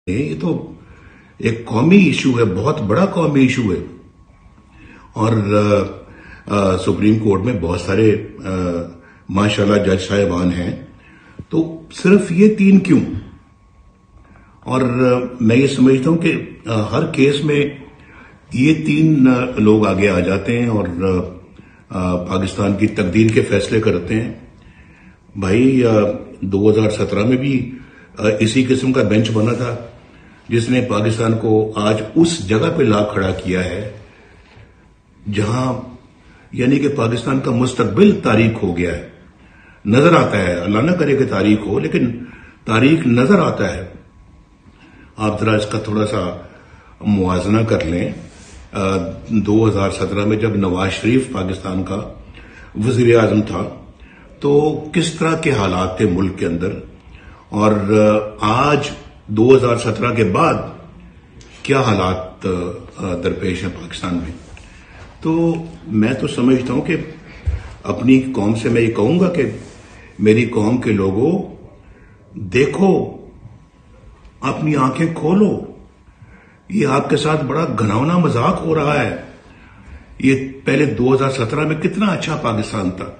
یہ تو ایک قومی ایشو ہے، بہت بڑا قومی ایشو ہے، اور سپریم کورٹ میں بہت سارے ماشاءاللہ جج صاحبان ہیں، تو صرف یہ 3 کیوں؟ اور میں یہ سمجھتا ہوں کہ ہر کیس میں یہ 3 لوگ آگے آ جاتے ہیں اور پاکستان کی تقدیر کے فیصلے کرتے ہیں۔ بھائی 2017 میں بھی اسی قسم کا بینچ بنا تھا جس نے پاکستان کو آج اس جگہ پہ لا کھڑا کیا ہے جہاں یعنی کہ پاکستان کا مستقبل تاریک ہو گیا ہے، نظر آتا ہے، اللہ نہ کرے کہ تاریک ہو، لیکن تاریک نظر آتا ہے۔ آپ ذرا اس کا تھوڑا سا موازنہ کر لیں۔ 2017 میں جب نواز شریف پاکستان کا وزیر اعظم تھا تو کس طرح کے حالات تھے ملک کے اندر، اور آج 2017 کے بعد کیا حالات درپیش ہیں پاکستان میں۔ تو میں تو سمجھتا ہوں کہ اپنی قوم سے میں یہ کہوں گا کہ میری قوم کے لوگوں، دیکھو، اپنی آنکھیں کھولو، یہ آپ کے ساتھ بڑا گھناؤنا مذاق ہو رہا ہے۔ یہ پہلے 2017 میں کتنا اچھا پاکستان تھا۔